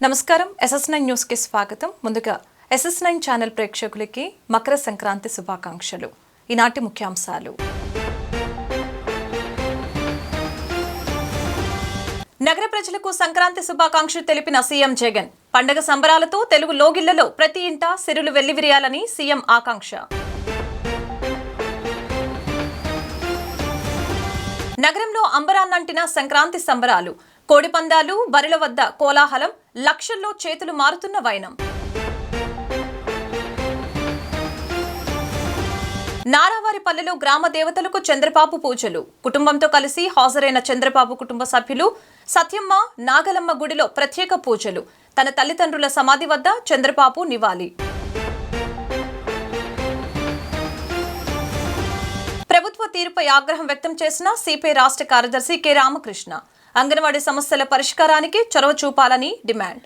నమస్కారం SS9 news కి స్వాగతం. ముందుగా SS9 ఛానల్ ప్రేక్షకులకి మకర సంక్రాంతి శుభాకాంక్షలు. ఈనాటి ముఖ్యాంశాలు. నగర ప్రజలకు సంక్రాంతి శుభాకాంక్షలు తెలిపిన సీఎం జగన్. పండగ సంబరాలతో తెలుగు లోగిళ్లలో ప్రతి ఇంట సిరులు వెల్లివిరియాలని సీఎం ఆకాంక్ష. నగరంలో అంబరాన్నంటిన సంక్రాంతి సంబరాలు. కోడిపందాలు, బరిల వద్ద కోలాహలం, లక్షల్లో చేతులు మారుతున్న వైనం. నారావారిపల్లెలో గ్రామ దేవతలకు చంద్రబాబు పూజలు. కుటుంబంతో కలిసి హాజరైన చంద్రబాబు కుటుంబ సభ్యులు. సత్యమ్మ, నాగలమ్మ గుడిలో ప్రత్యేక పూజలు. తన తల్లిదండ్రుల సమాధి వద్ద చంద్రబాబు నివాళి. ప్రభుత్వ తీరుపై ఆగ్రహం వ్యక్తం చేసిన సిపిఐ రాష్ట్ర కార్యదర్శి కె రామకృష్ణ. అంగన్వాడీ సమస్యల పరిష్కారానికి చొరవ చూపాలని డిమాండ్.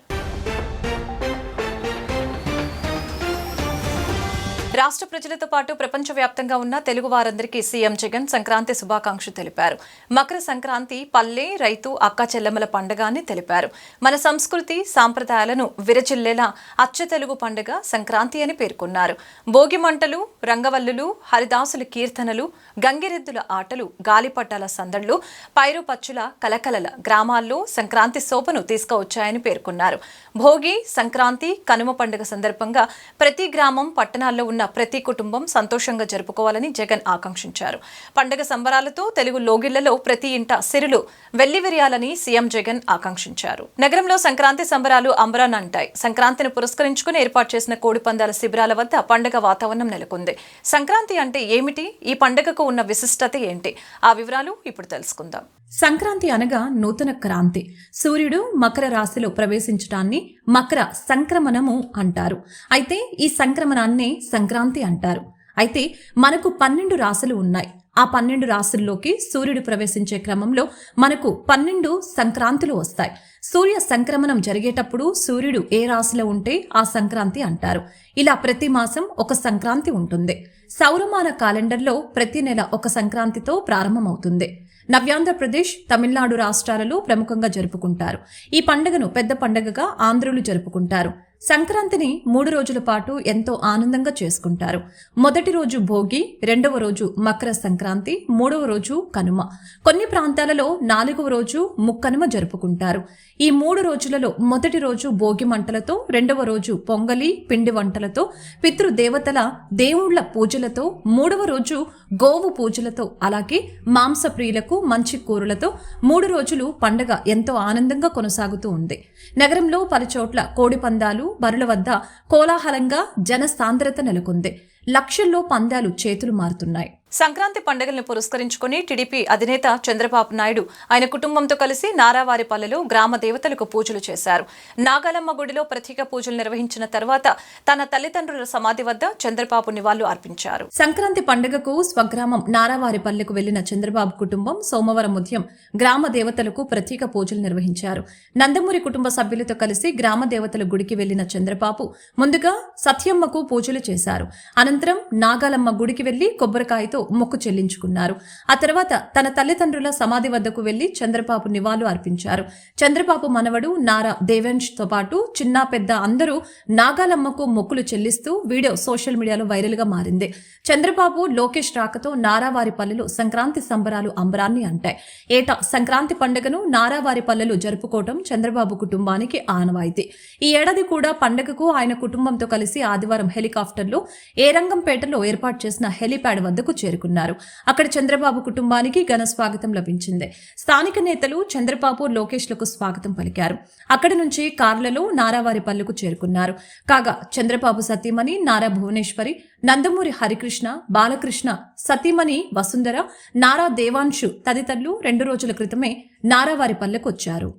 రాష్ట్ర ప్రజలతో పాటు ప్రపంచవ్యాప్తంగా ఉన్న తెలుగు వారందరికీ సీఎం జగన్ సంక్రాంతి శుభాకాంక్షలు తెలిపారు. మకర సంక్రాంతి పల్లె, రైతు, అక్క చెల్లెమ్మల పండుగ అని తెలిపారు. మన సంస్కృతి సాంప్రదాయాలను విరచిల్లేలా అచ్చ తెలుగు పండుగ సంక్రాంతి అని పేర్కొన్నారు. భోగి మంటలు, రంగవల్లులు, హరిదాసుల కీర్తనలు, గంగిరెద్దుల ఆటలు, గాలిపటాల సందళ్లు, పైరు పచ్చుల కలకలల గ్రామాల్లో సంక్రాంతి శోభను తీసుకువచ్చాయని పేర్కొన్నారు. భోగి, సంక్రాంతి, కనుమ పండుగ సందర్భంగా ప్రతి గ్రామం, పట్టణాల్లో ఉన్న ప్రతి కుటుంబం సంతోషంగా జరుపుకోవాలని జగన్ ఆకాంక్షించారు. పండుగ సంబరాలతో తెలుగు లోగిళ్లలో ప్రతి ఇంట సిరులు వెల్లివిరియాలని సీఎం జగన్ ఆకాంక్షించారు. నగరంలో సంక్రాంతి సంబరాలు అంబరాన్నంటాయి. సంక్రాంతిని పురస్కరించుకుని ఏర్పాటు చేసిన కోడిపందాల శిబిరాల వద్ద పండుగ వాతావరణం నెలకొంది. సంక్రాంతి అంటే ఏమిటి? ఈ పండుగకు ఉన్న విశిష్టత ఏంటి? ఆ వివరాలు ఇప్పుడు తెలుసుకుందాం. సంక్రాంతి అనగా నూతన క్రాంతి. సూర్యుడు మకర రాశిలో ప్రవేశించడాన్ని మకర సంక్రమణము అంటారు. అయితే ఈ సంక్రమణాన్నే సంక్రాంతి అంటారు. అయితే మనకు 12 రాశులు ఉన్నాయి. ఆ 12 రాశుల్లోకి సూర్యుడు ప్రవేశించే క్రమంలో మనకు 12 సంక్రాంతులు వస్తాయి. సూర్య సంక్రమణం జరిగేటప్పుడు సూర్యుడు ఏ రాశిలో ఉంటే ఆ సంక్రాంతి అంటారు. ఇలా ప్రతి మాసం ఒక సంక్రాంతి ఉంటుంది. సౌరమాన క్యాలెండర్లో ప్రతి నెల ఒక సంక్రాంతితో ప్రారంభమవుతుంది. నవ్యాంధ్రప్రదేశ్, తమిళనాడు రాష్ట్రాలలో ప్రముఖంగా జరుపుకుంటారు. ఈ పండుగను పెద్ద పండుగగా ఆంధ్రులు జరుపుకుంటారు. సంక్రాంతిని 3 రోజుల పాటు ఎంతో ఆనందంగా చేసుకుంటారు. మొదటి రోజు భోగి, రెండవ రోజు మకర సంక్రాంతి, మూడవ రోజు కనుమ. కొన్ని ప్రాంతాలలో 4వ రోజు ముక్కనుమ జరుపుకుంటారు. ఈ 3 రోజులలో మొదటి రోజు భోగి మంటలతో, రెండవ రోజు పొంగలి, పిండి వంటలతో, పితృదేవతల దేవుళ్ల పూజలతో, మూడవ రోజు గోవు పూజలతో, అలాగే మాంసప్రియులకు మంచి కూరలతో 3 రోజులు పండుగ ఎంతో ఆనందంగా కొనసాగుతూ ఉంది. నగరంలో పలుచోట్ల కోడిపందాలు, బరుల వద్ద కోలాహలంగా జనసాంద్రత నెలకొంది. లక్షల్లో పందాలు చేతులు మారుతున్నాయి. సంక్రాంతి పండుగలను పురస్కరించుకుని టీడీపీ అధినేత చంద్రబాబు నాయుడు ఆయన కుటుంబంతో కలిసి నారావారిపల్లెలో గ్రామ దేవతలకు పూజలు చేశారు. నాగలమ్మ గుడిలో ప్రత్యేక పూజలు నిర్వహించిన తర్వాత తన తల్లిదండ్రుల సమాధి వద్ద చంద్రబాబు నివాళులు అర్పించారు. సంక్రాంతి పండుగకు స్వగ్రామం నారావారిపల్లెకు వెళ్లిన చంద్రబాబు కుటుంబం సోమవారం ఉదయం గ్రామ దేవతలకు ప్రత్యేక పూజలు నిర్వహించారు. నందమూరి కుటుంబ సభ్యులతో కలిసి గ్రామ దేవతల గుడికి వెళ్లిన చంద్రబాబు ముందుగా సత్యమ్మకు పూజలు చేశారు. అనంతరం నాగాలమ్మ గుడికి వెళ్లి కొబ్బరికాయతో మొక్కు చెల్లించుకున్నారు. ఆ తర్వాత తన తల్లిదండ్రుల సమాధి వద్దకు వెళ్లి చంద్రబాబు నివాళులు అర్పించారు. చంద్రబాబు మనవడు నారా దేవేంష్ తో పాటు చిన్న పెద్ద అందరూ నాగాలమ్మకు మొక్కులు చెల్లిస్తూ వీడియో సోషల్ మీడియాలో వైరల్ గా మారింది. చంద్రబాబు, లోకేష్ రాకతో నారావారిపల్లెలో సంక్రాంతి సంబరాలు అంబరాన్ని అంటాయి. ఏటా సంక్రాంతి పండుగను నారావారిపల్లెలో జరుపుకోవడం చంద్రబాబు కుటుంబానికి ఆనవాయితీ. ఈ ఏడాది కూడా పండుగకు ఆయన కుటుంబంతో కలిసి ఆదివారం హెలికాప్టర్లో ఏరంగంపేటలో ఏర్పాటు చేసిన హెలిప్యాడ్ వద్దకు చేరుకున్నారు. అక్కడ చంద్రబాబు కుటుంబానికి ఘన స్వాగతం లభించింది. స్థానిక నేతలు చంద్రబాబు, లోకేష్లకు స్వాగతం పలికారు. అక్కడి నుంచి కార్లలో నారావారిపల్లెకు చేరుకున్నారు. కాగా చంద్రబాబు సతీమణి నారా భువనేశ్వరి, నందమూరి హరికృష్ణ, బాలకృష్ణ సతీమణి వసుంధర, నారా దేవాంశు తదితరులు 2 రోజుల క్రితమే నారావారిపల్లెకు వచ్చారు.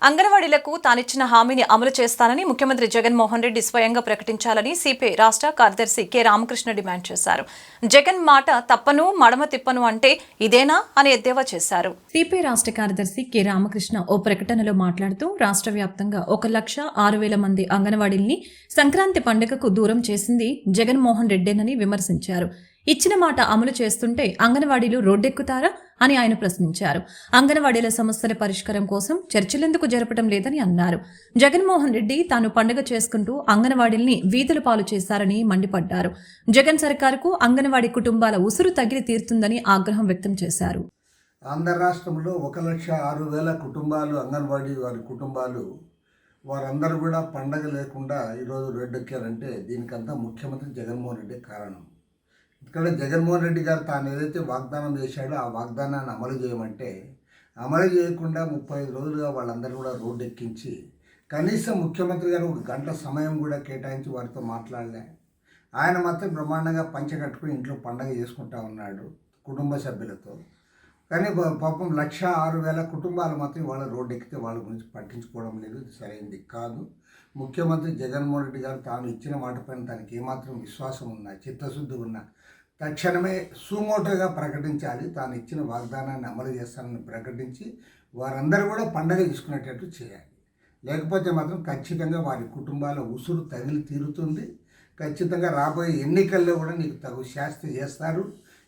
అంగన్వాడీలకు తానిచ్చిన హామీని అమలు చేస్తానని ముఖ్యమంత్రి జగన్మోహన్ రెడ్డి స్వయంగా ప్రకటించాలని సిపిఐ రాష్ట్ర కార్యదర్శి కె రామకృష్ణ డిమాండ్ చేశారు. జగన్ మాట తప్పను మడమ తిప్పను అంటే ఇదేనా అని ఎద్దేవా చేశారు. సిపిఐ రాష్ట్ర కార్యదర్శి కె రామకృష్ణ ఓ ప్రకటనలో మాట్లాడుతూ రాష్ట్ర వ్యాప్తంగా 1,06,000 మంది అంగన్వాడీల్ని సంక్రాంతి పండుగకు దూరం చేసింది జగన్మోహన్ రెడ్డేనని విమర్శించారు. ఇచ్చిన మాట అమలు చేస్తుంటే అంగన్వాడీలు రోడ్డెక్కుతారా అని ఆయన ప్రశ్నించారు. అంగన్వాడీల సమస్యల పరిష్కారం కోసం చర్చలెందుకు జరపడం లేదని అన్నారు. జగన్మోహన్ రెడ్డి తాను పండుగ చేసుకుంటూ అంగన్వాడీల్ని వీధుల పాలు చేశారని మండిపడ్డారు. జగన్ సర్కారుకు అంగన్వాడీ కుటుంబాల ఉసురు తగిలి తీరుతుందని ఆగ్రహం వ్యక్తం చేశారు. ఆంధ్ర రాష్ట్రంలో 1,06,000 కుటుంబాలు అంగన్వాడీ వారి కుటుంబాలు వారందరూ కూడా పండగ లేకుండా ఈరోజు రోడ్డెక్కారంటే దీనికంతా ముఖ్యమంత్రి జగన్మోహన్ రెడ్డి కారణం. ఇక్కడ జగన్మోహన్ రెడ్డి గారు తాను ఏదైతే వాగ్దానం చేశాడో ఆ వాగ్దానాన్ని అమలు చేయమంటే అమలు చేయకుండా 35 రోజులుగా వాళ్ళందరూ కూడా రోడ్డు ఎక్కించి కనీసం ముఖ్యమంత్రి గారు 1 గంట సమయం కూడా కేటాయించి వారితో మాట్లాడలే. ఆయన మాత్రం బ్రహ్మాండంగా పంచె కట్టుకుని ఇంట్లో పండగ చేసుకుంటా ఉన్నాడు కుటుంబ సభ్యులతో. కానీ పాపం 1,06,000 కుటుంబాలు మాత్రం వాళ్ళ రోడ్డు ఎక్కితే వాళ్ళ గురించి పట్టించుకోవడం లేదు. ఇది సరైనది కాదు. ముఖ్యమంత్రి జగన్మోహన్ రెడ్డి గారు తాను ఇచ్చిన మాట పైన తనకి ఏమాత్రం విశ్వాసం ఉన్నా చిత్తశుద్ధి ఉన్నా తక్షణమే సుమోటోగా ప్రకటించాలి. తాను ఇచ్చిన వాగ్దానాన్ని అమలు చేస్తానని ప్రకటించి వారందరూ కూడా పండగ చేసుకునేటట్టు చేయాలి. లేకపోతే మాత్రం ఖచ్చితంగా వారి కుటుంబాల ఉసురు తగిలి తీరుతుంది. ఖచ్చితంగా రాబోయే ఎన్నికల్లో కూడా నీకు తగు శాస్తి చేస్తారు.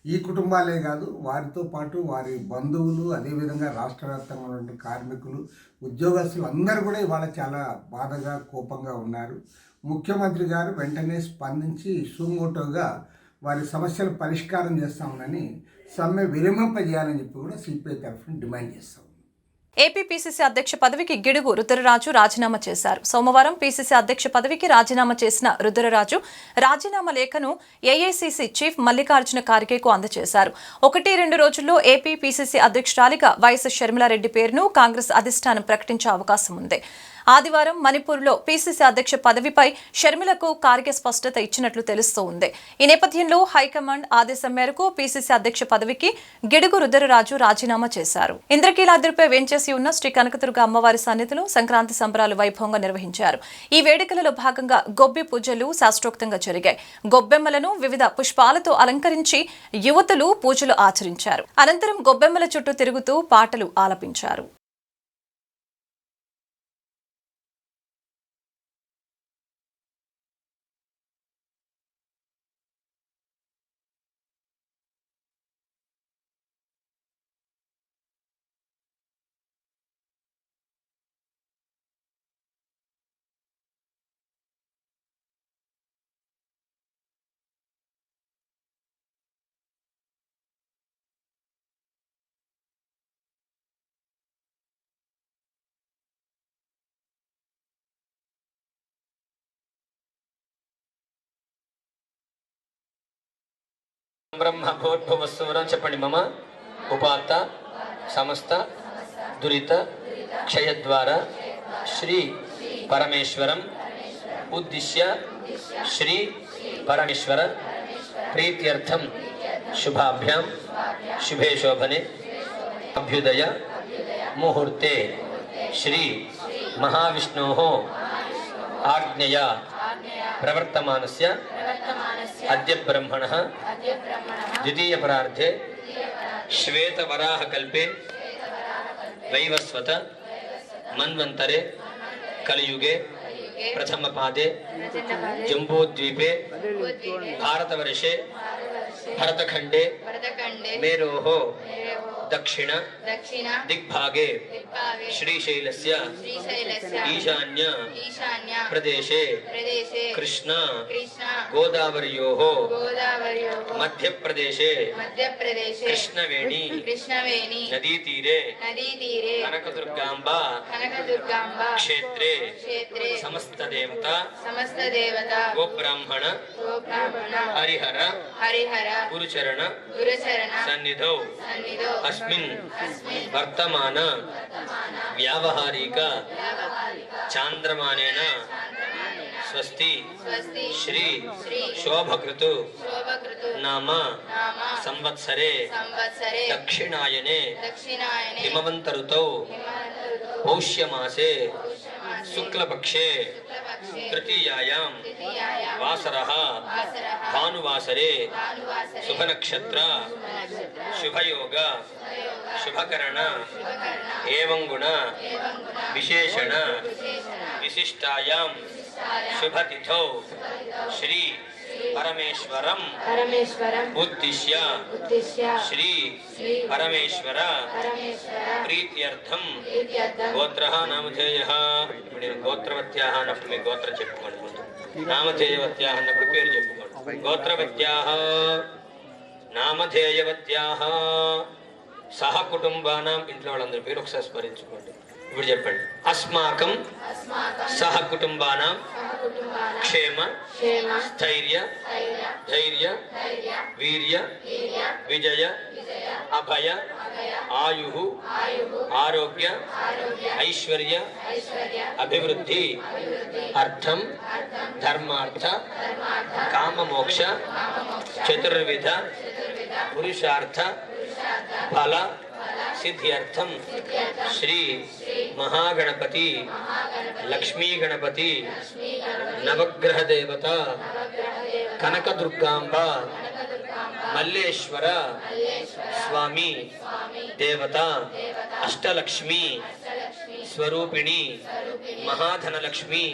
ఈ కుటుంబాలే కాదు, వారితో పాటు వారి బంధువులు, అదేవిధంగా రాష్ట్ర వ్యాప్తంగా ఉన్నటువంటి కార్మికులు, ఉద్యోగస్తులు అందరూ కూడా ఇవాళ చాలా బాధగా కోపంగా ఉన్నారు. ముఖ్యమంత్రి గారు వెంటనే స్పందించి సుమోటోగా వారి సమస్యలు పరిష్కారం చేస్తామని సమ్మె విరమింపజేయాలని చెప్పి కూడా సిపిఐ తరఫున డిమాండ్ చేస్తాం. ఏపీ పీసీసీ అధ్యక్ష పదవికి గిడుగు రుద్రరాజు రాజీనామా చేశారు. సోమవారం పీసీసీ అధ్యక్ష పదవికి రాజీనామా చేసిన రుద్రరాజు రాజీనామా లేఖను ఏఐసీసీ చీఫ్ మల్లికార్జున ఖార్గేకు అందజేశారు. 1-2 రోజుల్లో ఏపీ పీసీసీ అధ్యక్షురాలిగా వైఎస్ షర్మిలారెడ్డి పేరును కాంగ్రెస్ అధిష్టానం ప్రకటించే అవకాశం ఉంది. ఆదివారం మణిపూర్లో పీసీసీ అధ్యక్ష పదవిపై షర్మిలకు ఖార్గే స్పష్టత ఇచ్చినట్లు తెలుస్తోంది. ఈ నేపథ్యంలో హైకమాండ్ ఆదేశం మేరకు పీసీసీ అధ్యక్ష పదవికి గిడుగు రుద్రరాజు రాజీనామా చేశారు. ఇంద్రకీలాద్రిపై వేంచేసి ఉన్న శ్రీ కనకదుర్గ అమ్మవారి సన్నిధిలో సంక్రాంతి సంబరాలు వైభవంగా నిర్వహించారు. ఈ వేడుకలలో భాగంగా గొబ్బి పూజలు శాస్త్రోక్తంగా జరిగాయి. గొబ్బెమ్మలను వివిధ పుష్పాలతో అలంకరించి యువతులు పూజలు ఆచరించారు. అనంతరం గొబ్బెమ్మల చుట్టూ తిరుగుతూ పాటలు ఆలపించారు. బ్రహ్మ భోద్భవస్వరం చెప్పండి. మమ ఉపాత్త సమస్త దురిత క్షయద్వార శ్రీ పరమేశ్వరం ఉద్దిశ్య శ్రీ పరమేశ్వర ప్రీత్యర్థం శుభాభ్యాం శుభే శోభనే అభ్యుదయ ముహూర్తే శ్రీ మహావిష్ణోః ఆజ్ఞయా ప్రవర్తమానస్య అద్య బ్రహ్మణః ద్వితీయ పరార్ధే శ్వేతవరాహ కల్పే వైవస్వత మన్వంతరే కలియుగే ప్రథమ పాదే జంబూద్వీపే భారతవర్షే భరతఖండే మేరోః దక్షిణ దిగ్భాగే శ్రీశైలస్య ఈశాన్య ప్రదేశే కృష్ణ గోదావర్యోః మధ్యప్రదేశే కృష్ణవేణి నదీతీరే కనకదుర్గాంబ క్షేత్రే సమస్తదేవత గోబ్రాహ్మణ హరిహర గురుచరణ సన్నిధౌ అస్మిన్ వర్తమాన వ్యావహారిక చాంద్రమానేన స్వస్తి శ్రీ శోభకృతు नाम संवत्सरे दक्षिणायने हिमवन्त ऋतौ पौष्यमासे शुक्लपक्षे तृतीयायां वासरः भानुवासरे शुभनक्षत्र शुभयोग शुभकरण एवं गुण विशेषण विशिष्टायां शुभतिथौ श्री परमेश्वरं उद्दिश्य श्री परमेश्वर प्रीत्यर्थं गोत्रः नामधेयः गोत्रवत्याः అన్నప్పుడు మీ గోత్రం చెప్పుకోండి ముందు నామధేయవత్యాः అన్నప్పుడు పేరు చెప్పుకోండి గోత్రవత్యాः నామధేయవత్యాः సహ కుటుంబానాం ఇంట్లో వాళ్ళందరి పేరు ఒకసారి స్మరించుకోండి ఇప్పుడు చెప్పండి అస్మాకం సహ కుటుంబానాం క్షేమ స్థైర్య ధైర్య వీర్య విజయ అభయ ఆయు ఆరోగ్య ఐశ్వర్య అభివృద్ధి అర్థం ధర్మార్థ కామమోక్ష చతుర్విధ పురుషార్థ ఫల सिद्ध्यर्थम श्री महागणपति लक्ष्मी गणपति नवग्रह देवता कनक दुर्गांबा मल्लेश्वर स्वामी देवता अष्टलक्ष्मी स्वरूपिणी महाधनलक्ष्मी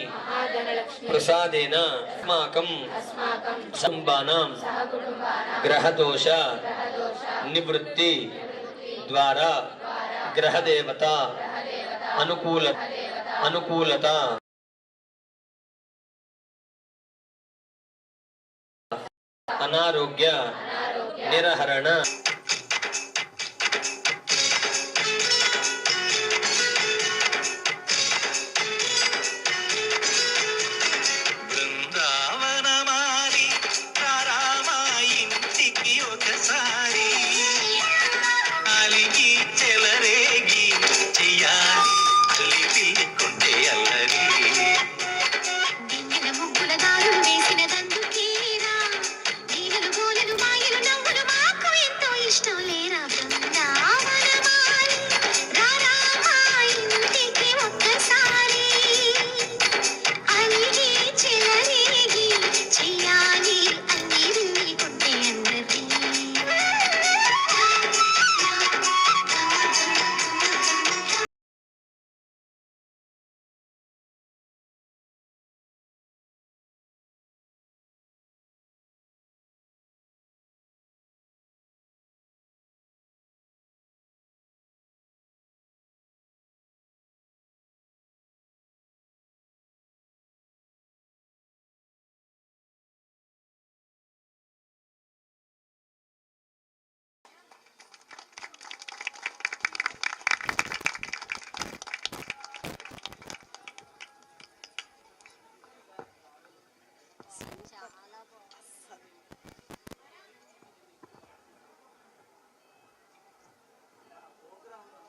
प्रसादेन अस्माकं कुटुंबानां ग्रहदोष निवृत्ति द्वारा ग्रह देवता अनुकूलता अनारोग्य निरहरण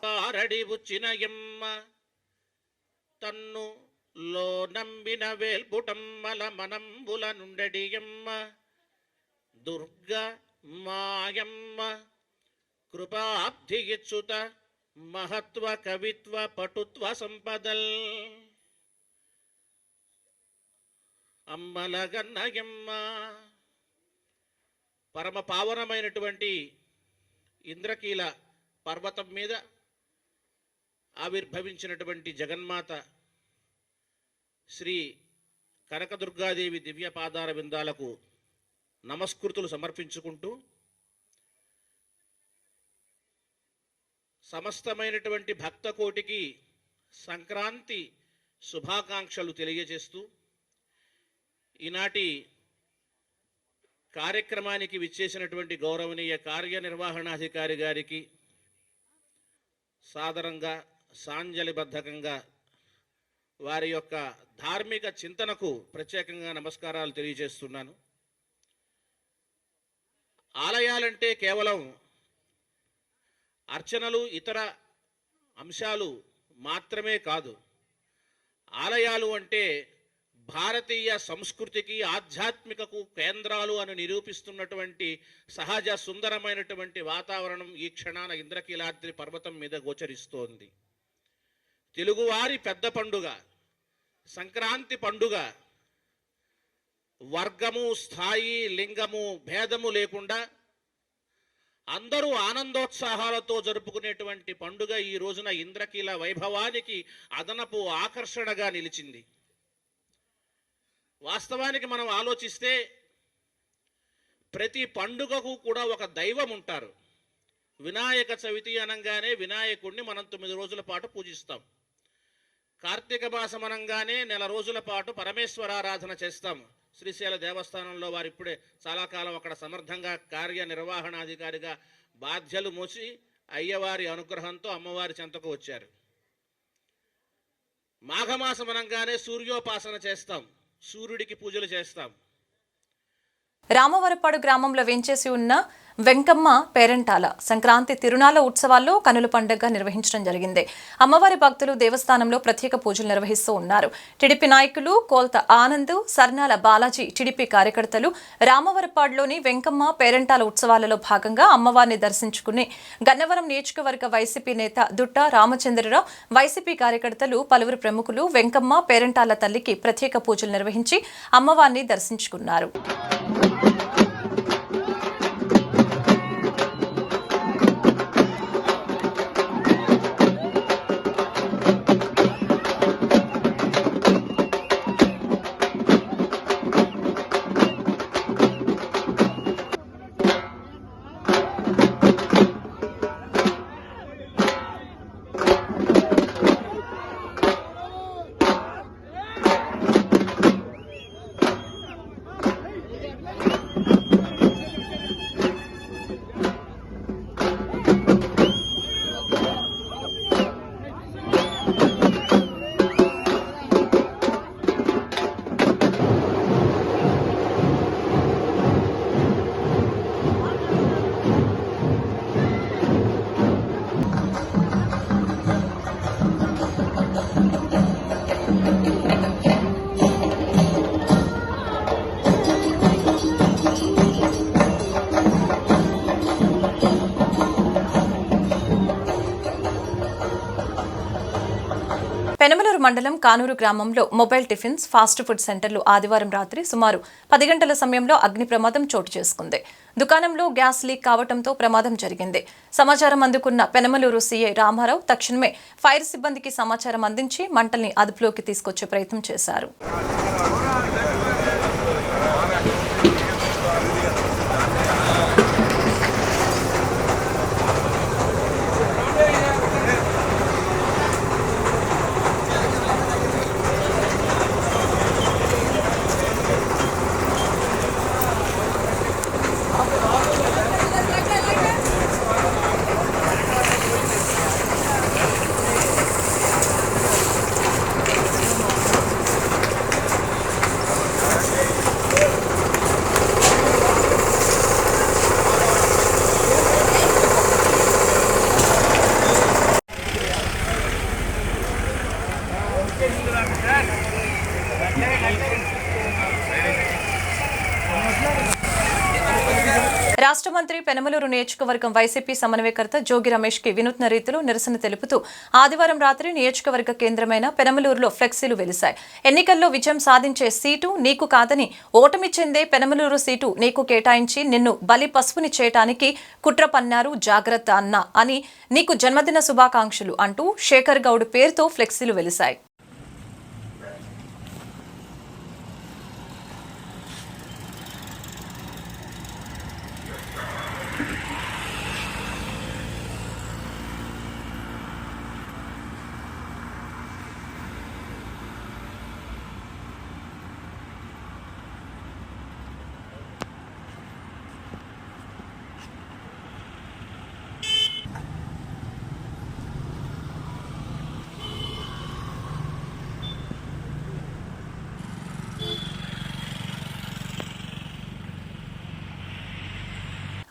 కారడి ఉచ్చిన ఎమ్మ తన్ను లో నంబిన వేల్పుటమ్మల మనంబుల నుండడియమ్మ దుర్గ మాయమ్మ కృపాబ్ధి ఇచ్చుత మహత్వ కవిత్వ పటుత్వ సంపదల్ అమ్మల గన్నయమ్మ. పరమ పావనమైనటువంటి ఇంద్రకీల పర్వతం మీద ఆవిర్భవించినటువంటి జగన్మాత శ్రీ కనకదుర్గాదేవి దివ్య పాదార విందాలకు నమస్కృతులు సమర్పించుకుంటూ సమస్తమైనటువంటి భక్త కోటికి సంక్రాంతి శుభాకాంక్షలు తెలియజేస్తూ ఈనాటి కార్యక్రమానికి విచ్చేసినటువంటి గౌరవనీయ కార్యనిర్వహణాధికారి గారికి సాదరంగా సాంజలిబద్ధకంగా వారి యొక్క ధార్మిక చింతనకు ప్రత్యేకంగా నమస్కారాలు తెలియజేస్తున్నాను. ఆలయాలంటే కేవలం అర్చనలు ఇతర అంశాలు మాత్రమే కాదు. ఆలయాలు అంటే భారతీయ సంస్కృతికి ఆధ్యాత్మికకు కేంద్రాలు అని నిరూపిస్తున్నటువంటి సహజ సుందరమైనటువంటి వాతావరణం ఈ క్షణాన ఇంద్రకీలాద్రి పర్వతం మీద గోచరిస్తోంది. తెలుగువారి పెద్ద పండుగ సంక్రాంతి పండుగ వర్గము, స్థాయి, లింగము భేదము లేకుండా అందరూ ఆనందోత్సాహాలతో జరుపుకునేటువంటి పండుగ ఈ రోజున ఇంద్రకీల వైభవానికి అదనపు ఆకర్షణగా నిలిచింది. వాస్తవానికి మనం ఆలోచిస్తే ప్రతి పండుగకు కూడా ఒక దైవం ఉంటారు. వినాయక చవితి అనగానే వినాయకుడిని మనం 9 రోజుల పాటు పూజిస్తాం. కార్తీక మాసం అనగానే నెల రోజుల పాటు పరమేశ్వరారాధన చేస్తాం. శ్రీశైల దేవస్థానంలో వారు ఇప్పుడే చాలా కాలం అక్కడ సమర్థంగా కార్యనిర్వహణాధికారిగా బాధ్యతలు మోసి అయ్యవారి అనుగ్రహంతో అమ్మవారి చెంతకు వచ్చారు. మాఘమాసం అనగానే సూర్యోపాసన చేస్తాం, సూర్యుడికి పూజలు చేస్తాం. రామవరపాడు గ్రామంలో వేంచేసి ఉన్న వెంకమ్మ పేరంటాల సంక్రాంతి తిరునాళ్ల ఉత్సవాల్లో కనుల పండుగ నిర్వహించడం జరిగింది. అమ్మవారి భక్తులు దేవస్థానంలో ప్రత్యేక పూజలు నిర్వహిస్తూ ఉన్నారు. టీడీపీ నాయకులు కోల్త ఆనంద్, సర్నాల బాలాజీ, టీడీపీ కార్యకర్తలు రామవరపాడులోని వెంకమ్మ పేరంటాల ఉత్సవాలలో భాగంగా అమ్మవారిని దర్శించుకుని గన్నవరం నియోజకవర్గ వైసీపీ నేత దుట్ట రామచంద్రరావు, వైసీపీ కార్యకర్తలు, పలువురు ప్రముఖులు వెంకమ్మ పేరంటాల తల్లికి ప్రత్యేక పూజలు నిర్వహించి అమ్మవారిని దర్శించుకున్నారు. పెనమలూరు మండలం కానూరు గ్రామంలో మొబైల్ టిఫిన్స్, ఫాస్ట్ ఫుడ్ సెంటర్లు ఆదివారం రాత్రి సుమారు 10 గంటల సమయంలో అగ్ని ప్రమాదం చోటు చేసుకుంది. దుకాణంలో గ్యాస్ లీక్ కావడంతో ప్రమాదం జరిగింది. సమాచారం అందుకున్న పెనమలూరు సీఐ రామారావు తక్షణమే ఫైర్ సిబ్బందికి సమాచారం అందించి మంటల్ని అదుపులోకి తీసుకొచ్చే ప్రయత్నం చేశారు. రాష్ట్ర మంత్రి పెనమలూరు నియోజకవర్గం వైసీపీ సమన్వయకర్త జోగి రమేష్ కి వినూత్న రీతిలో నిరసన తెలుపుతూ ఆదివారం రాత్రి నియోజకవర్గ కేంద్రమైన పెనమలూరులో ఫ్లెక్సీలు వెలిశాయి. ఎన్నికల్లో విజయం సాధించే సీటు నీకు కాదని, ఓటమి చెందే పెనమలూరు సీటు నీకు కేటాయించి నిన్ను బలి పసుపుని చేయటానికి కుట్ర పన్నారు, జాగ్రత్త అన్నా అని నీకు జన్మదిన శుభాకాంక్షలు అంటూ శేఖర్ గౌడ్ పేరుతో ఫ్లెక్సీలు వెలిశాయి.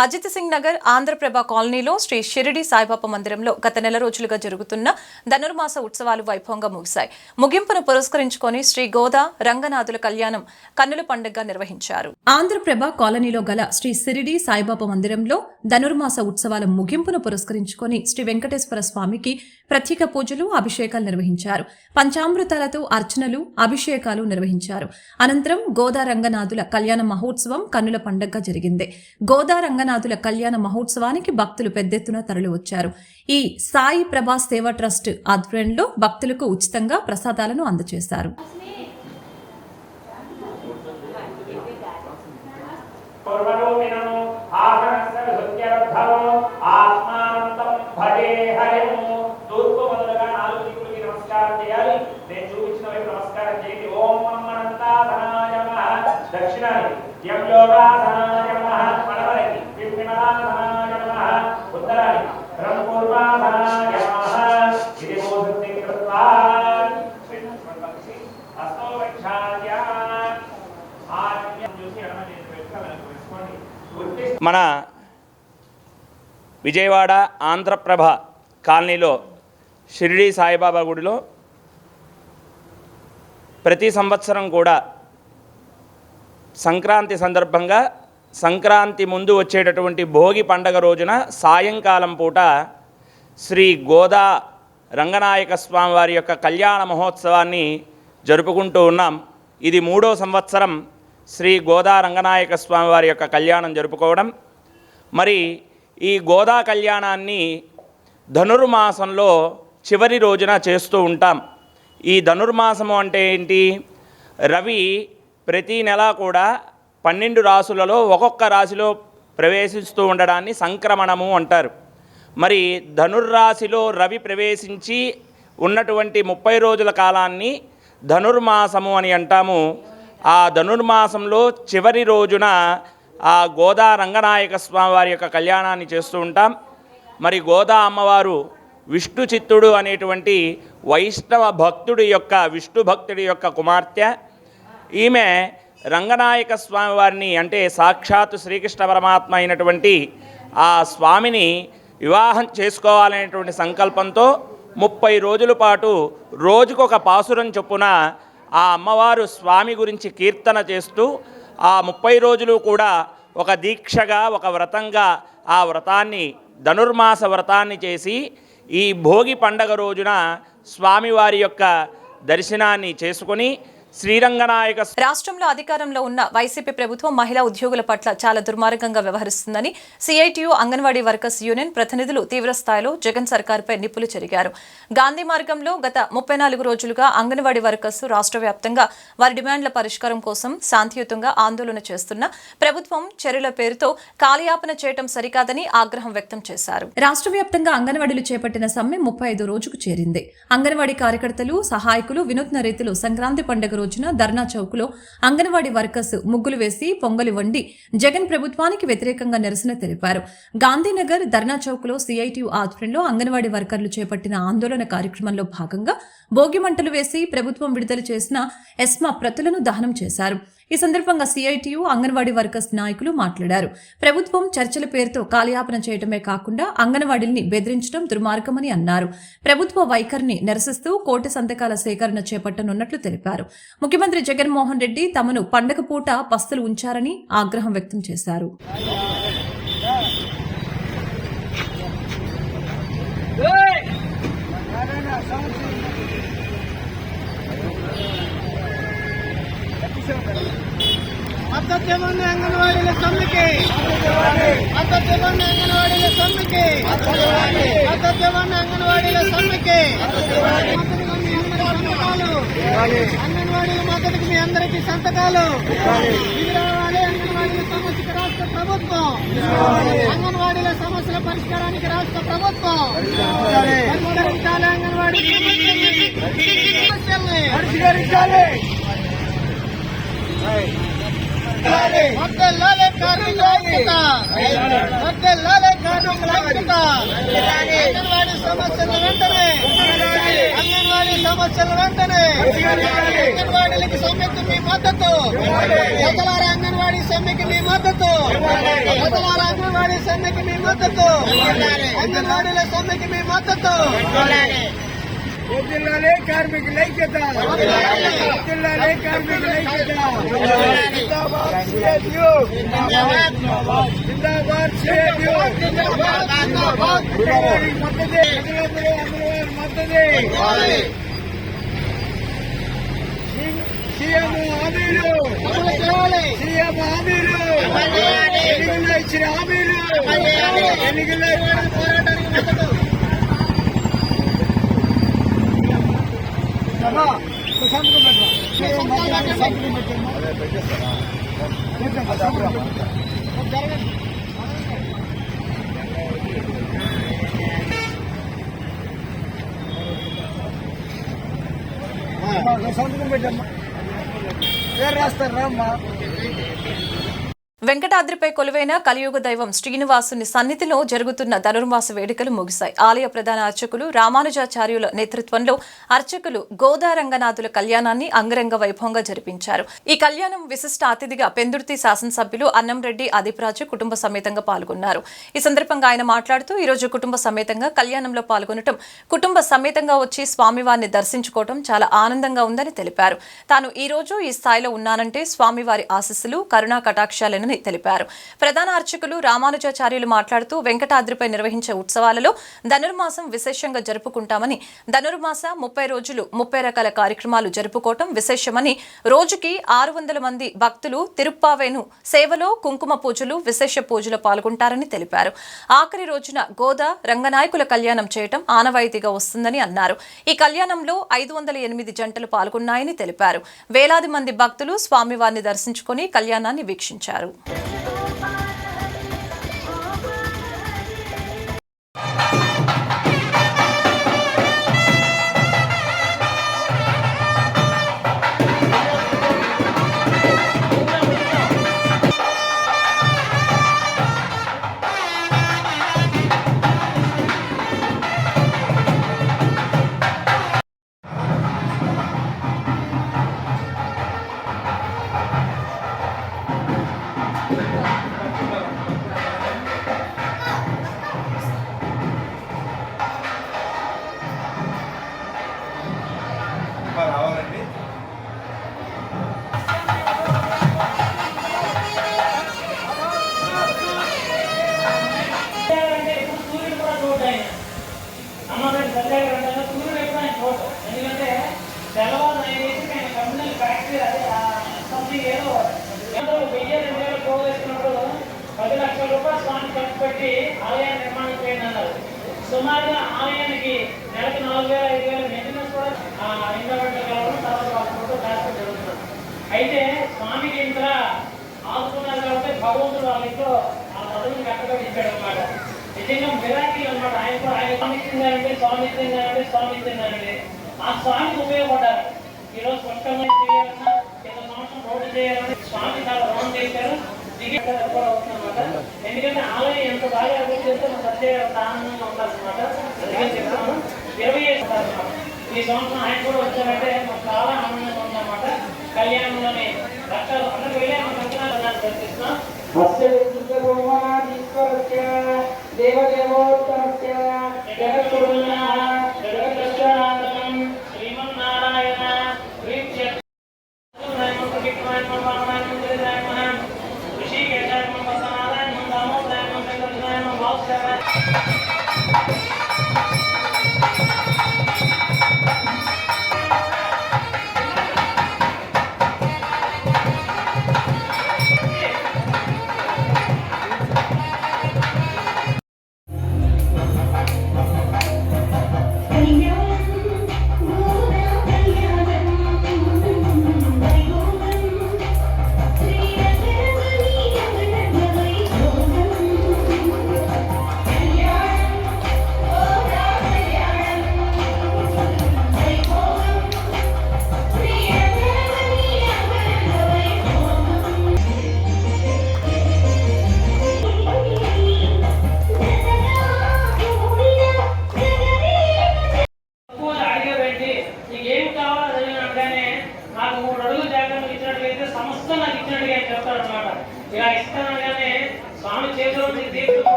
అజిత్ సింగ్ నగర్ ఆంధ్రప్రభ కాలనీలో శ్రీ షిరిడి సాయిబాబా మందిరంలో గత నెల రోజులుగా జరుగుతున్న ధనుర్మాస ఉత్సవాలు వైభవంగా ముగిశాయి. ముగింపును పురస్కరించుకొని శ్రీ గోదా రంగనాథుల కళ్యాణం కన్నుల పండుగగా నిర్వహించారు. ఆంధ్రప్రభ కాలనీలో గల శ్రీ షిరిడి సాయిబాబా మందిరంలో ధనుర్మాస ఉత్సవాల ముగింపును పురస్కరించుకొని శ్రీ వెంకటేశ్వర స్వామికి ప్రత్యేక పూజలు, అభిషేకాలు నిర్వహించారు. పంచామృతాలతో అర్చనలు, అభిషేకాలు నిర్వహించారు. అనంతరం గోదా రంగనాథుల కళ్యాణ మహోత్సవం కన్నుల పండుగగా జరిగింది. గోదా రంగనాథుల కళ్యాణ మహోత్సవానికి భక్తులు పెద్దెత్తున తరలివచ్చారు. ఈ సాయి ప్రభా సేవా ట్రస్ట్ ఆధ్వర్యంలో భక్తులకు ఉచితంగా ప్రసాదాలను అందజేశారు. మన విజయవాడ ఆంధ్రప్రభ కాలనీలో షిరిడి సాయిబాబా గుడిలో ప్రతి సంవత్సరం కూడా సంక్రాంతి సందర్భంగా సంక్రాంతి ముందు వచ్చేటటువంటి భోగి పండగ రోజున సాయంకాలం పూట శ్రీ గోదా రంగనాయక స్వామి వారి యొక్క కళ్యాణ మహోత్సవాన్ని జరుపుకుంటూ ఉన్నాం. ఇది 3వ సంవత్సరం శ్రీ గోదా రంగనాయక స్వామి వారి యొక్క కళ్యాణం జరుపుకోవడం. మరి ఈ గోదా కళ్యాణాన్ని ధనుర్మాసంలో చివరి రోజున చేస్తూ ఉంటాం. ఈ ధనుర్మాసము అంటే ఏంటి? రవి ప్రతి నెల కూడా 12 రాశులలో ఒక్కొక్క రాశిలో ప్రవేశిస్తూ ఉండడాన్ని సంక్రమణము అంటారు. మరి ధనుర్రాశిలో రవి ప్రవేశించి ఉన్నటువంటి 30 రోజుల కాలాన్ని ధనుర్మాసము అని అంటాము. ఆ ధనుర్మాసంలో చివరి రోజున ఆ గోదా రంగనాయక స్వామి వారి యొక్క కళ్యాణాన్ని చేస్తూ ఉంటాం. మరి గోదా అమ్మవారు విష్ణు చిత్తుడు అనేటువంటి వైష్ణవ భక్తుడి యొక్క విష్ణు భక్తుడి యొక్క కుమార్తె. ఈమె రంగనాయక స్వామి వారిని అంటే సాక్షాత్తు శ్రీకృష్ణ పరమాత్మ అయినటువంటి ఆ స్వామిని వివాహం చేసుకోవాలనేటువంటి సంకల్పంతో 30 రోజుల పాటు రోజుకొక పాసురం చొప్పున ఆ అమ్మవారు స్వామి గురించి కీర్తన చేస్తూ ఆ 30 రోజులు కూడా ఒక దీక్షగా, ఒక వ్రతంగా ఆ వ్రతాన్ని ధనుర్మాస వ్రతాన్ని చేసి ఈ భోగి పండగ రోజున స్వామివారి యొక్క దర్శనాన్ని చేసుకొని శ్రీరంగనాయక. రాష్ట్రంలో అధికారంలో ఉన్న వైసీపీ ప్రభుత్వం మహిళా ఉద్యోగుల పట్ల చాలా దుర్మార్గంగా వ్యవహరిస్తుందని సిఐటియు అంగన్వాడీ వర్కర్స్ యూనియన్ ప్రతినిధులు తీవ్రస్థాయిలో జగన్ సర్కార్పై నిప్పులు చెరిగారు. గాంధీ మార్గంలో గత 34 రోజులుగా అంగన్వాడీ వర్కర్స్ రాష్ట్ర వ్యాప్తంగా వారి డిమాండ్ల పరిష్కారం కోసం శాంతియుతంగా ఆందోళన చేస్తున్న ప్రభుత్వం చర్యల పేరుతో కాలయాపన చేయడం సరికాదని ఆగ్రహం వ్యక్తం చేశారు. రాష్ట్ర వ్యాప్తంగా అంగన్వాడీలు చేపట్టిన సమ్మె 35వ రోజుకు చేరింది. అంగన్వాడీ కార్యకర్తలు, సహాయకులు వినూత్న రీతిలో సంక్రాంతి పండుగ రోజున ధర్నా చౌక్లో అంగన్వాడీ వర్కర్స్ ముగ్గులు వేసి పొంగలి వండి జగన్ ప్రభుత్వానికి వ్యతిరేకంగా నిరసన తెలిపారు. గాంధీనగర్ ధర్నా చౌక్లో సిఐటియు ఆధ్వర్యంలో అంగన్వాడీ వర్కర్లు చేపట్టిన ఆందోళన కార్యక్రమంలో భాగంగా భోగి మంటలు వేసి ప్రభుత్వం విడుదల చేసిన ఎస్మా ప్రతులను దహనం చేశారు. ఈ సందర్భంగా సిఐటియు అంగన్వాడీ వర్కర్స్ నాయకులు మాట్లాడారు. ప్రభుత్వం చర్చల పేరుతో కాలయాపన చేయడమే కాకుండా అంగన్వాడీల్ని బెదిరించడం దుర్మార్గమని అన్నారు. ప్రభుత్వ వైఖరిని నిరసిస్తూ కోటి సంతకాల సేకరణ చేపట్టనున్నట్లు తెలిపారు. ముఖ్యమంత్రి జగన్మోహన్ రెడ్డి తమను పండగ పూట పస్తులు ఉంచారని ఆగ్రహం వ్యక్తం చేశారు. మద్దతివ్వండి అంగన్వాడీల సమ్మెకి, మద్దతివ్వండి అంగన్వాడీల సమ్మెకి, మద్దతివ్వండి అంగన్వాడీల సమ్మెకి. అంగన్వాడీల మద్దతుకి మీ అందరికీ సంతకాలు రావాలి. అంగన్వాడీల సమస్యకి రాష్ట్ర ప్రభుత్వం, అంగన్వాడీల సమస్యల పరిష్కారానికి రాష్ట్ర ప్రభుత్వం పరిష్కరించాలి. అంగన్వాడీ సమస్యల్ని పరిష్కరించాలి. వర్ధిల్లాలి కార్మికుల ఐక్యత, వర్ధిల్లాలి కార్మికుల ఐక్యత. అంగన్వాడీ సమస్యలు వెంటనే, అంగన్వాడీ సమస్యలు వెంటనే, అంగన్వాడీలకు సమ్మెకు మీ మద్దతు, ప్రజలారా అంగన్వాడీ సమ్మెకి మీ మద్దతు, ప్రజలారా అంగన్వాడీ సమ్మెకి మీ మద్దతు, అంగన్వాడీల సమ్మెకి మీ మద్దతు. జిల్లాలే కార్మికుల ఐక్యత, జిల్లాలే కార్మికుల ఐక్యత. జిందాబాద్ సిఐటియు, జిందాబాద్ సిఐటియు. మద్దతు, మద్దతు. సీఎం హామీలు, సీఎం హామీలు, ఎన్నికల్లో ఇచ్చిన హామీలు, ఎన్నికల్లో పోరాటానికి మద్దతు. సంతకం పెట్టమ్మా, పేరు రాస్తారు రామ్మా. వెంకటాద్రిపై కొలువైన కలియుగ దైవం శ్రీనివాసుని సన్నిధిలో జరుగుతున్న ధనుర్మాస వేడుకలు ముగిశాయి. ఆలయ ప్రధాన అర్చకులు రామానుజాచార్యుల నేతృత్వంలో అర్చకులు గోదా రంగనాథుల కళ్యాణాన్ని అంగరంగ వైభవంగా జరిపించారు. ఈ కళ్యాణం విశిష్ట అతిథిగా పెందుర్తి శాసనసభ్యులు అన్నంరెడ్డి ఆదిప్రాజు కుటుంబ సమేతంగా పాల్గొన్నారు. ఈ సందర్భంగా ఆయన మాట్లాడుతూ ఈ రోజు కుటుంబ సమేతంగా కళ్యాణంలో పాల్గొనడం, కుటుంబ సమేతంగా వచ్చి స్వామివారిని దర్శించుకోవడం చాలా ఆనందంగా ఉందని తెలిపారు. తాను ఈ రోజు ఈ స్థాయిలో ఉన్నానంటే స్వామివారి ఆశీస్సులు, కరుణా కటాక్షాలను తెలిపారు. ప్రధాన అర్చకులు రామానుజాచార్యులు మాట్లాడుతూ వెంకటాద్రిపై నిర్వహించే ఉత్సవాలలో ధనుర్మాసం విశేషంగా జరుపుకుంటామని, ధనుర్మాస 30 రోజులు 30 రకాల కార్యక్రమాలు జరుపుకోవటం విశేషమని, రోజుకి 600 మంది భక్తులు తిరుప్పావేను సేవలో కుంకుమ పూజలు, విశేష పూజలు పాల్గొంటారని తెలిపారు. ఆఖరి రోజున గోదా రంగనాయకుల కళ్యాణం చేయటం ఆనవాయితీగా వస్తుందని అన్నారు. ఈ కళ్యాణంలో 508 జంటలు పాల్గొన్నాయని తెలిపారు. వేలాది మంది భక్తులు స్వామివారిని దర్శించుకుని కళ్యాణాన్ని వీక్షించారు. సుమారుగా ఆలయానికి నెలకు 4,000-5,000 మెయింటెనెన్స్ కూడా జరుగుతుంది. అయితే స్వామికి ఇంత ఆదుకున్నారు కాబట్టి భగవంతుడు వాళ్ళ ఇంట్లో ఆ పదవిని కట్టబడి ఇచ్చాడు అనమాట. నిజంగా మిరాకిల్ అనమాట. ఆయన కూడా ఆయన స్వామి ఇచ్చిందంటే ఆ స్వామికి ఉపయోగపడ్డారు. ఈరోజు స్పష్టంగా చేయాలన్నా, గత సంవత్సరం రోడ్డు చేయాలని స్వామి చాలా రౌండ్ చేశారు. కూడా అవుతుందన్నమాట. ఎందుకంటే ఆలయం ఎంత బాగా అభివృద్ధి చేస్తే మన ప్రత్యేక ఆనందంగా ఉండాలన్నమాట. అందుకని చెప్తాను 25 అన్నమాట. ఈ సంవత్సరం ఆయన కూడా వచ్చారంటే మాకు చాలా ఆనందంగా ఉందన్నమాట. కళ్యాణంలోని రక్షాలు అందరూ వెళ్ళే మన రక్షణాలు దర్శిస్తున్నాం. శ్రీమన్నారాయణ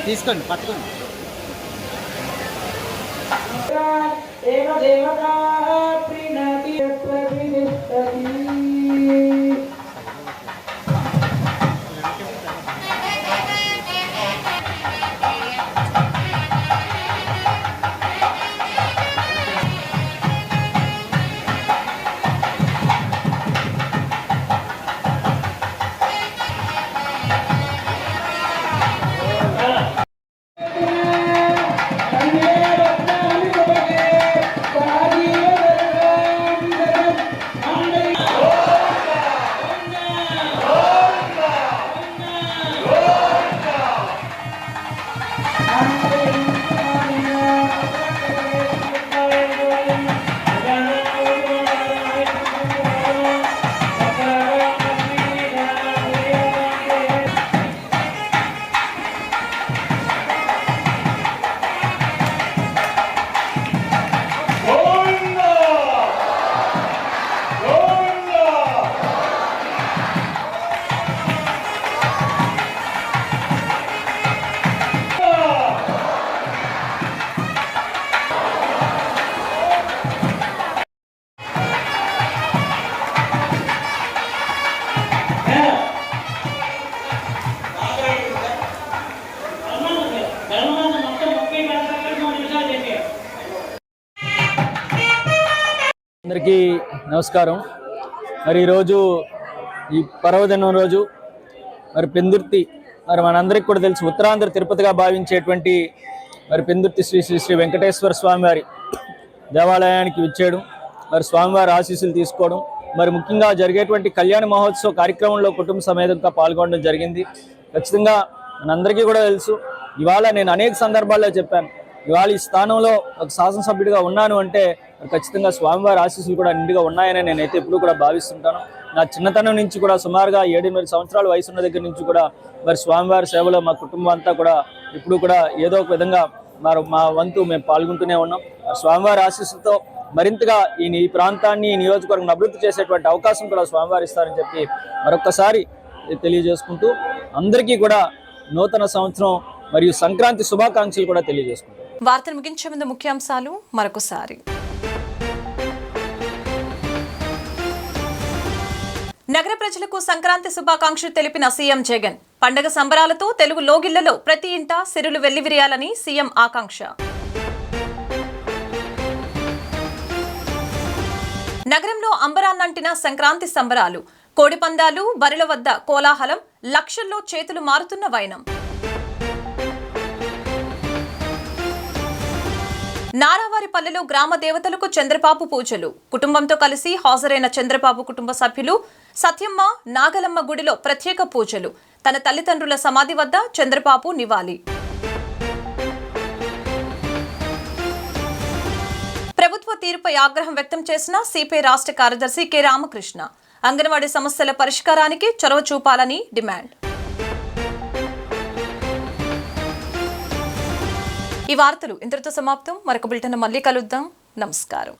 తీసుకోండి, పట్టుకోండి. అందరికీ నమస్కారం. మరి ఈరోజు ఈ పర్వదినం రోజు మరి పెందుర్తి, మరి మనందరికీ కూడా తెలుసు ఉత్తరాంధ్ర తిరుపతిగా భావించేటువంటి మరి పెందుర్తి శ్రీ శ్రీ శ్రీ వెంకటేశ్వర స్వామివారి దేవాలయానికి విచ్చేయడం, మరి స్వామివారి ఆశీస్సులు తీసుకోవడం, మరి ముఖ్యంగా జరిగేటువంటి కళ్యాణ మహోత్సవ కార్యక్రమంలో కుటుంబ సమేతంగా పాల్గొనడం జరిగింది. ఖచ్చితంగా మనందరికీ కూడా తెలుసు, ఇవాళ నేను అనేక సందర్భాల్లో చెప్పాను, ఇవాళ ఈ స్థానంలో ఒక శాసనసభ్యుడిగా ఉన్నాను అంటే ఖచ్చితంగా స్వామివారి ఆశీస్సులు కూడా నిండుగా ఉన్నాయని నేనైతే ఎప్పుడు కూడా భావిస్తుంటాను. నా చిన్నతనం నుంచి కూడా సుమారుగా 7-8 సంవత్సరాల వయసు ఉన్న దగ్గర నుంచి కూడా మరి స్వామివారి సేవలో మా కుటుంబం అంతా కూడా ఇప్పుడు కూడా ఏదో ఒక విధంగా మా వంతు మేము పాల్గొంటూనే ఉన్నాం. స్వామివారి ఆశీస్సులతో మరింతగా ఈ ప్రాంతాన్ని, ఈ నియోజకవర్గం అభివృద్ధి చేసేటువంటి అవకాశం కూడా స్వామివారు ఇస్తారని చెప్పి మరొకసారి తెలియజేసుకుంటూ అందరికీ కూడా నూతన సంవత్సరం మరియు సంక్రాంతి శుభాకాంక్షలు కూడా తెలియజేసుకుంటాం. వార్తలు ముగించే ముందు ముఖ్యాంశాలు మరొకసారి. నగర ప్రజలకు సంక్రాంతి శుభాకాంక్షలు తెలిపిన సీఎం జగన్. పండగ సంబరాలతో తెలుగు లోగిళ్లలో ప్రతి ఇంట సిరులు వెల్లివిరియాలని సీఎం ఆకాంక్ష. నగరంలో అంబరాన్నంటిన సంక్రాంతి సంబరాలు. కోడిపందాలు, బరిల వద్ద కోలాహలం, లక్షల్లో చేతులు మారుతున్న వైనం. నారావారిపల్లెలో గ్రామ దేవతలకు చంద్రబాబు పూజలు. కుటుంబంతో కలిసి హాజరైన చంద్రబాబు కుటుంబ సభ్యులు. సత్యమ్మ, నాగలమ్మ గుడిలో ప్రత్యేక పూజలు. తన తల్లిదండ్రుల సమాధి వద్ద చంద్రబాబు నివాళి. ప్రభుత్వ తీరుపై ఆగ్రహం వ్యక్తం చేసిన సిపిఐ రాష్ట్ర కార్యదర్శి కె రామకృష్ణ. అంగన్వాడీ సమస్యల పరిష్కారానికి చొరవ చూపాలని డిమాండ్. ఈ వార్తలు ఇంతటితో సమాప్తం. మరొక బులెటిన్ మళ్ళీ కలుద్దాం. నమస్కారం.